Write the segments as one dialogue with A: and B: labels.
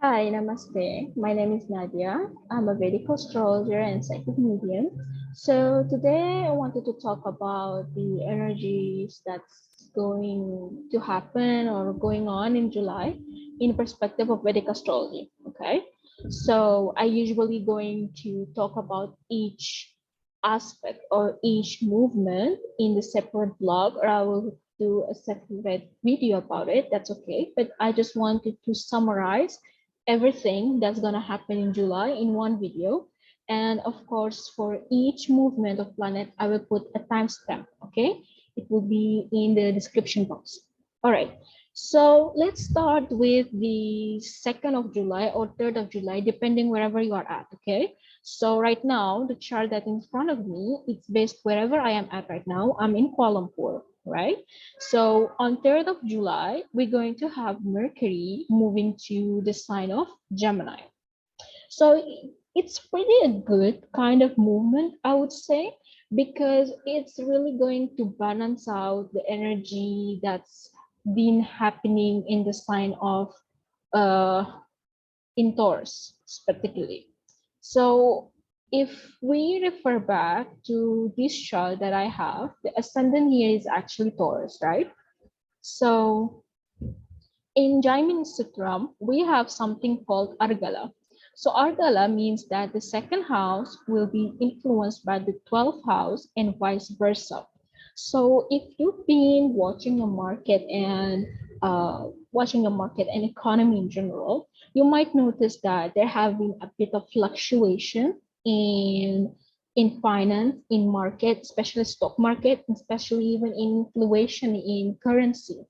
A: Hi, namaste. My name is Nadia. I'm a Vedic Astrologer and psychic medium. So today I wanted to talk about the energies that's going to happen or going on in July in perspective of Vedic astrology. Okay. So I usually going to talk about each aspect or each movement in the separate blog, or I will do a separate video about it. That's okay. But I just wanted to summarize everything that's going to happen in July in one video. And of course, for each movement of planet, I will put a timestamp, okay? It will be in the description box. All right, so let's start with the 2nd of July or 3rd of July, depending wherever you are at, okay? So right now, the chart that's in front of me, it's based wherever I am at right now. I'm in Kuala Lumpur, right? So on 3rd of July, we're going to have Mercury moving to the sign of Gemini. So it's pretty a good kind of movement, I would say, because it's really going to balance out the energy that's been happening in the sign of uh, in Taurus, particularly. So if we refer back to this chart that I have, the ascendant here is actually Taurus, right? So in Jaimin Sutram, we have something called Argala. So Argala means that the second house will be influenced by the 12th house and vice versa. So if you've been watching a market and economy in general, you might notice that there have been a bit of fluctuation in finance, in market, especially stock market, especially even in fluctuation in currency.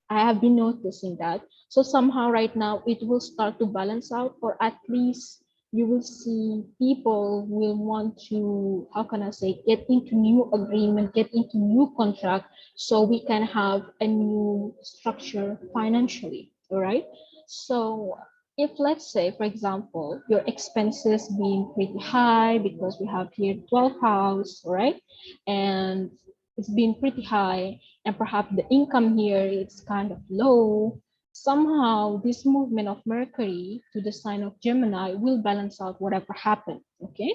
A: I have been noticing that. So somehow right now it will start to balance out, or at least you will see people will want to, how can I say, get into new agreement, get into new contract, so we can have a new structure financially. All right. So if let's say, for example, your expenses being pretty high because we have here 12 house, right? And it's been pretty high, and perhaps the income here is kind of low. Somehow this movement of Mercury to the sign of Gemini will balance out whatever happened, okay?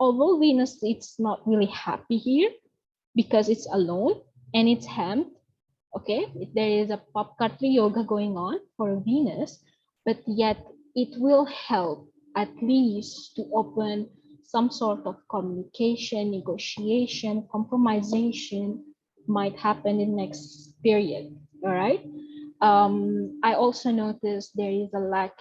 A: Although Venus, it's not really happy here because it's alone and it's hemmed, okay? There is a Papkatri yoga going on for Venus, but yet it will help at least to open some sort of communication, negotiation, compromisation might happen in next period, all right? I also noticed there is a lack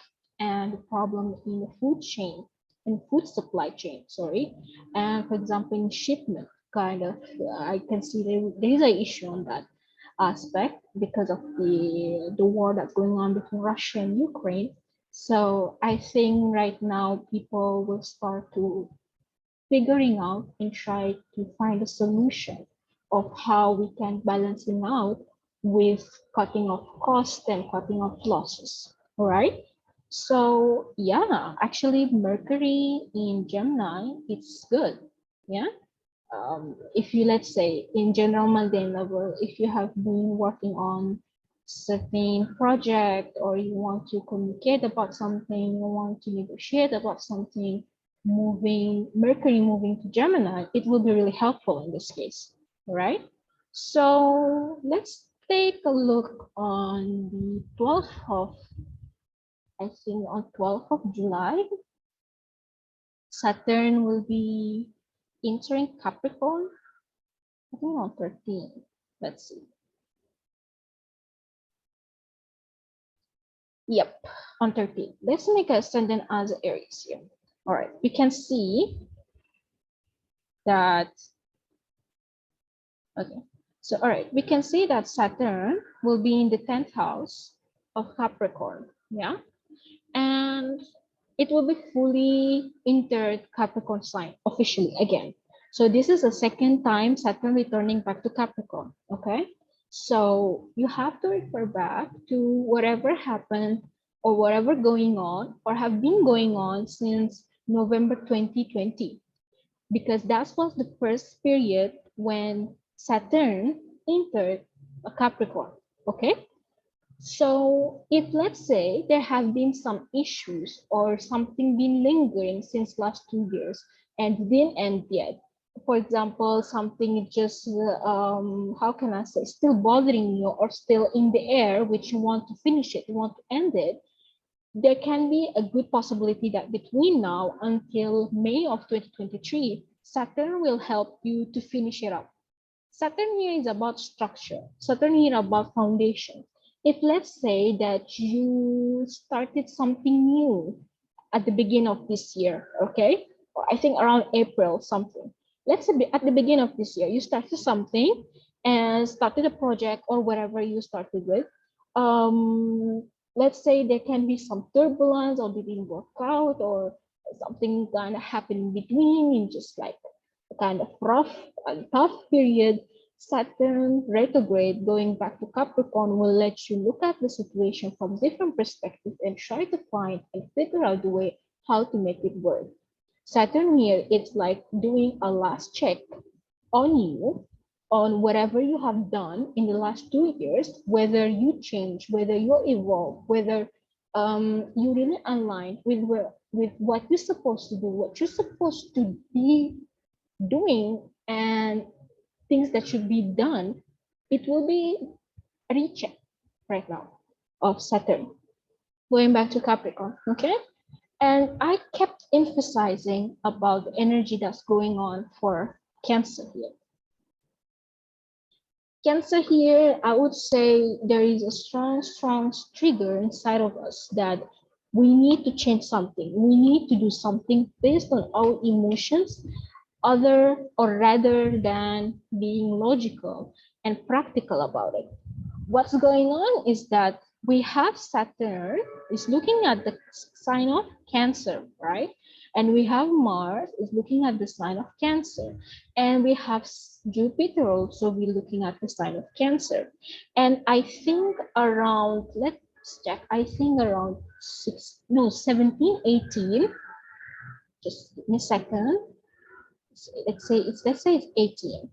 A: and problem in the food chain, in food supply chain, sorry. And for example, in shipment, kind of, I can see there is an issue on that aspect because of the war that's going on between Russia and Ukraine. So I think right now people will start to figuring out and try to find a solution of how we can balance it out with cutting off cost and cutting off losses. All right. So yeah, actually Mercury in Gemini, it's good. Yeah. If you, let's say, in general mundane level, if you have been working on certain project, or you want to communicate about something, you want to negotiate about something, moving Mercury moving to Gemini, it will be really helpful in this case. All right. So let's take a look on the 12th of, I think on 12th of July, Saturn will be entering Capricorn. I think on 13. Let's see. Yep, on 13. Let's make a ascendant as Aries here. All right, you can see that, okay. So, all right, we can see that Saturn will be in the 10th house of Capricorn, yeah? And it will be fully entered Capricorn sign officially again. So this is the second time Saturn returning back to Capricorn, okay? So you have to refer back to whatever happened or whatever going on or have been going on since November 2020, because that was the first period when Saturn entered a Capricorn, okay? So if let's say there have been some issues or something been lingering since last 2 years and didn't end yet, for example, something just how can I say, still bothering you or still in the air, which you want to finish it, you want to end it, there can be a good possibility that between now until May of 2023, Saturn will help you to finish it up. Saturn here is about structure. Saturn here about foundation. If let's say that you started something new at the beginning of this year, okay? Or I think around April something. Let's say at the beginning of this year, you started something and started a project or whatever you started with. Let's say there can be some turbulence or didn't work out or something kind of happened in between in just like a kind of rough and tough period. Saturn retrograde going back to Capricorn will let you look at the situation from different perspectives and try to find and figure out the way how to make it work. Saturn here, it's like doing a last check on you, on whatever you have done in the last 2 years, whether you change, whether you evolve, whether you really align with what you're supposed to do, what you're supposed to be doing, and things that should be done. It will be a recheck right now of Saturn. Going back to Capricorn, okay? And I kept emphasizing about the energy that's going on for Cancer here. Cancer here, I would say there is a strong trigger inside of us that we need to change something. We need to do something based on our emotions, other or rather than being logical and practical about it. What's going on is that we have Saturn is looking at the sign of Cancer, right? And we have Mars is looking at the sign of Cancer. And we have Jupiter also be looking at the sign of Cancer. And I think around, let's check, I think around 17, 18, just give me a second. Let's say it's 18.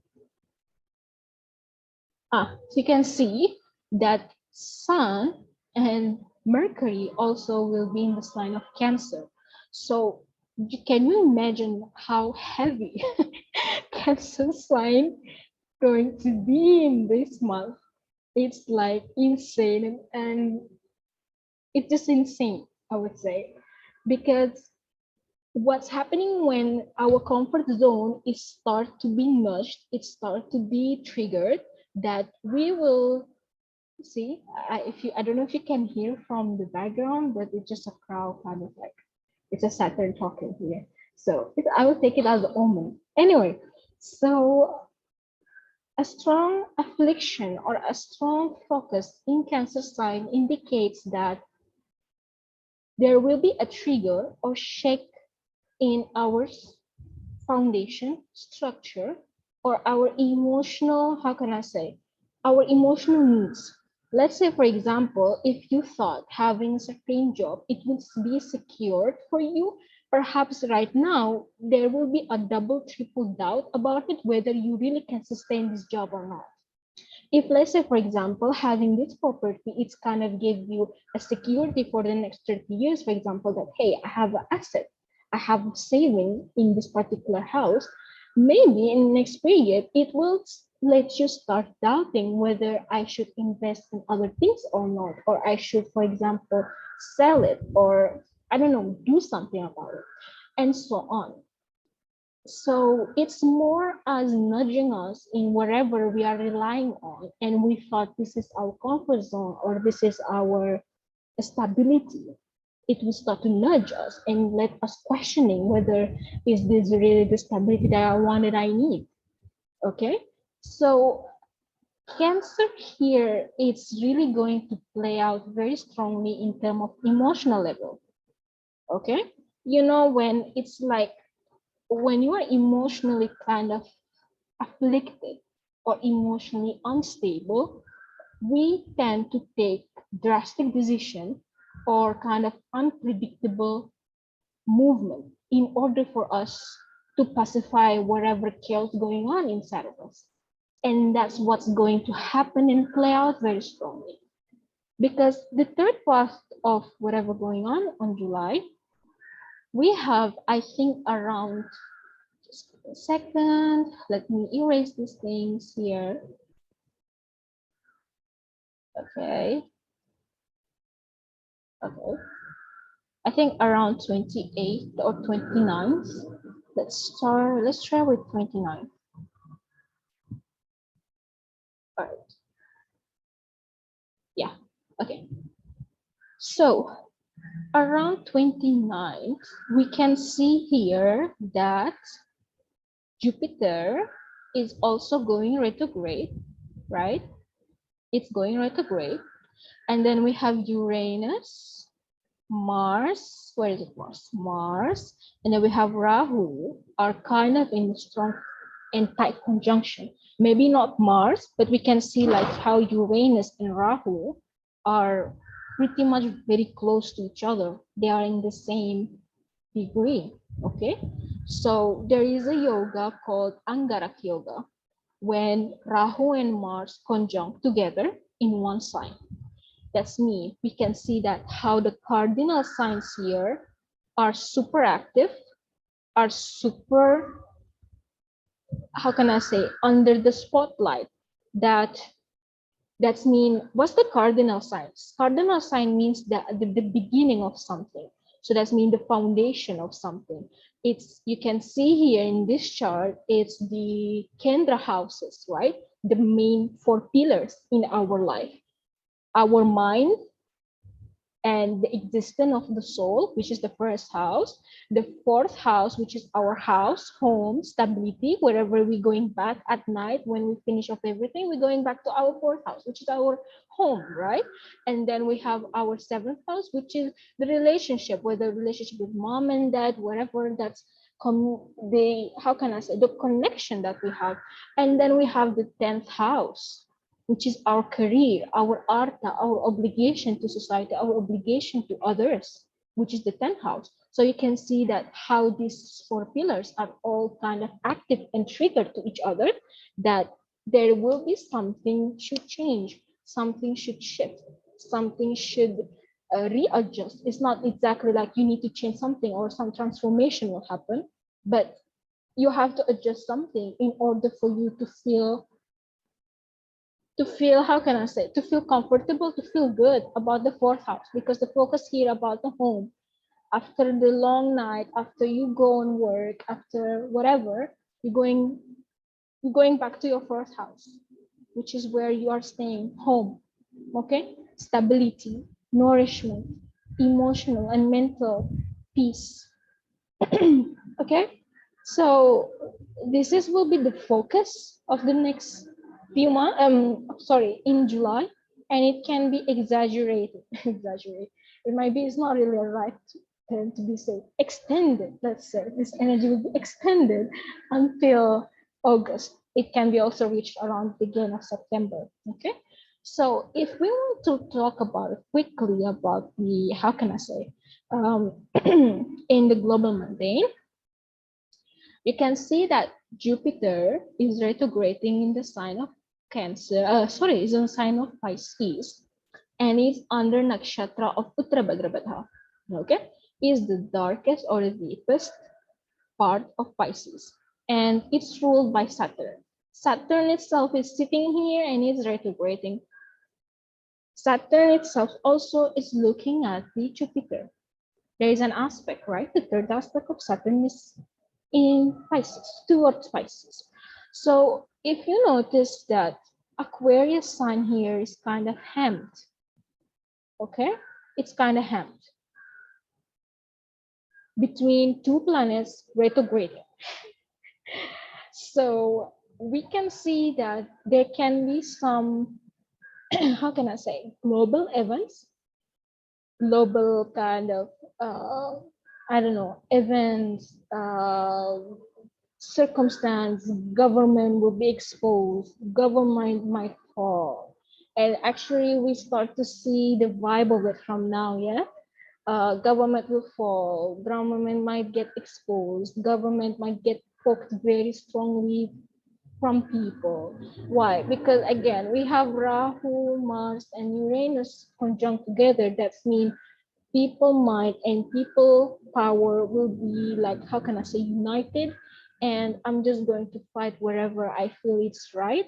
A: So you can see that Sun and Mercury also will be in the sign of Cancer. So can you imagine how heavy Cancer sign going to be in this month? It's like insane, and it's just insane, I would say, because what's happening when our comfort zone is start to be nudged, it start to be triggered, that we will see. I don't know if you can hear from the background, but it's just a crowd kind of like it's a Saturn talking here. So I will take it as an omen. Anyway, so a strong affliction or a strong focus in Cancer sign indicates that there will be a trigger or shake in our foundation structure or our emotional, how can I say, our emotional needs. Let's say, for example, if you thought having a certain job, it would be secured for you, perhaps right now, there will be a double, triple doubt about it, whether you really can sustain this job or not. If let's say, for example, having this property, it's kind of give you a security for the next 30 years, for example, that, hey, I have an asset, I have saving in this particular house, maybe in the next period, it will let you start doubting whether I should invest in other things or not, or I should, for example, sell it, or I don't know, do something about it, and so on. So it's more as nudging us in wherever we are relying on, and we thought this is our comfort zone or this is our stability. It will start to nudge us and let us questioning whether is this really the stability that I want, that I need. Okay, so Cancer here, it's really going to play out very strongly in terms of emotional level. Okay, you know, when it's like when you are emotionally kind of afflicted or emotionally unstable, we tend to take drastic decision or kind of unpredictable movement in order for us to pacify whatever chaos going on inside of us. And that's what's going to happen and play out very strongly. because the third part of whatever going on July, we have, I think, around, just a second, let me erase these things here. Okay. Okay. I think around 28th or 29th. Let's try with 29th. All right. Yeah. Okay. So around 29th, we can see here that Jupiter is also going retrograde, right? It's going retrograde. And then we have Uranus, Mars, where is it? Mars, and then we have Rahu are kind of in strong and tight conjunction. Maybe not Mars, but we can see like how Uranus and Rahu are pretty much very close to each other. They are in the same degree, okay? So there is a yoga called Angarak yoga when Rahu and Mars conjunct together in one sign. That's me. We can see that how the cardinal signs here are super active, are super, how can I say, under the spotlight. That's mean, what's the cardinal signs? Cardinal sign means the beginning of something. So that's mean the foundation of something. It's, you can see here in this chart, it's the Kendra houses, right? The main four pillars in our life. Our mind, and the existence of the soul, which is the first house. The fourth house, which is our house, home, stability, wherever we're going back at night when we finish off everything, we're going back to our fourth house, which is our home, right? And then we have our seventh house, which is the relationship, whether relationship with mom and dad, whatever, that's how can I say, the connection that we have. And then we have the 10th house, which is our career, our artha, our obligation to society, our obligation to others, which is the 10th house. So you can see that how these four pillars are all kind of active and triggered to each other, that there will be something should change, something should shift, something should readjust. It's not exactly like you need to change something or some transformation will happen, but you have to adjust something in order for you to feel, how can I say, to feel comfortable, to feel good about the fourth house, because the focus here about the home. After the long night, after you go on work, after whatever, you're going back to your fourth house, which is where you are staying, home. Okay, stability, nourishment, emotional and mental peace. Okay, so this will be the focus of the next few months, in July, and it can be exaggerated. It might be, it's not really a right term to be said, extended. Let's say this energy will be extended until August. It can be also reached around the beginning of September. Okay, so if we want to talk about it quickly about the, how can I say, in the global mundane, you can see that Jupiter is retrograding in the sign of Cancer, is in the sign of Pisces, and is under nakshatra of Uttarabhadrapada. Okay, is the darkest or the deepest part of Pisces, and it's ruled by Saturn. Saturn itself is sitting here and is retrograding. Saturn itself also is looking at the Jupiter. There is an aspect, right? The third aspect of Saturn is in Pisces, towards Pisces. So if you notice that Aquarius sign here is kind of hemmed, okay? It's kind of hemmed between two planets retrograding. So we can see that there can be some, how can I say, global events, global kind of, I don't know, events, circumstance, government will be exposed, government might fall. And actually we start to see the vibe of it from now, yeah? Government will fall, government might get exposed, government might get poked very strongly from people. Why? Because again, we have Rahu, Mars, and Uranus conjunct together. That means people might and people power will be like, how can I say, united, and I'm just going to fight wherever I feel it's right.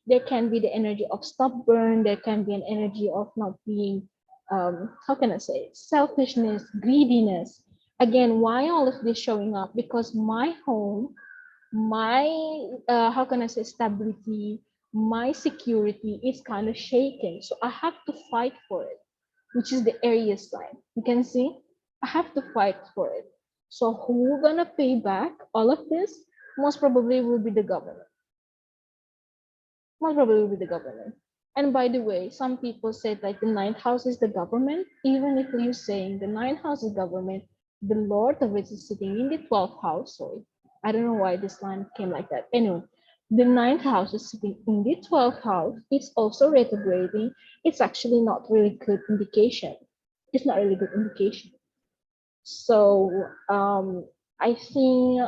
A: There can be the energy of stubborn, there can be an energy of not being how can I say, selfishness, greediness. Again, why all of this showing up? Because my home, my how can I say, stability, my security is kind of shaken, so I have to fight for it, which is the Aries sign. You can see, I have to fight for it. So who gonna pay back all of this? Most probably will be the government. Most probably will be the government. And by the way, some people said like the ninth house is the government. Even if you're saying the ninth house is government, the Lord of it is sitting in the 12th house. Sorry, I don't know why this line came like that. Anyway, the ninth house is sitting in the 12th house. It's also retrograding. It's actually not really good indication. It's not really good indication. So I think,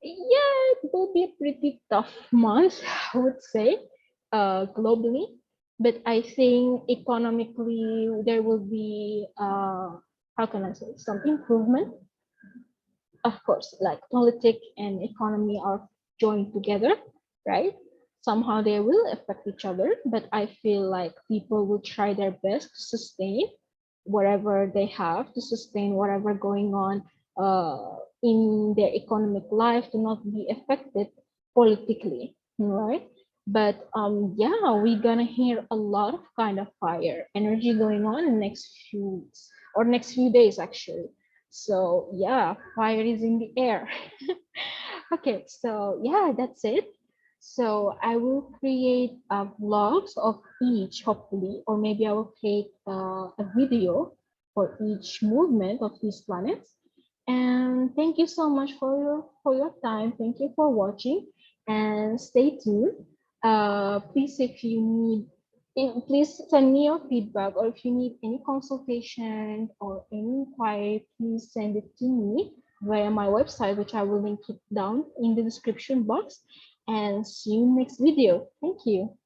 A: yeah, it will be a pretty tough month, I would say, globally. But I think economically there will be, how can I say, some improvement. Of course, like politics and economy are joined together, right? Somehow they will affect each other, but I feel like people will try their best to sustain whatever they have, to sustain whatever going on in their economic life, to not be affected politically, right? But yeah, we're gonna hear a lot of kind of fire energy going on in the next few weeks or next few days actually. So yeah, fire is in the air. Okay, so yeah, that's it. So I will create vlogs of each, hopefully, or maybe I will create a video for each movement of these planets. And thank you so much for your time. Thank you for watching, and stay tuned. Please, if you need, please send me your feedback, or if you need any consultation or any inquiry, please send it to me via my website, which I will link it down in the description box. And see you next video. Thank you.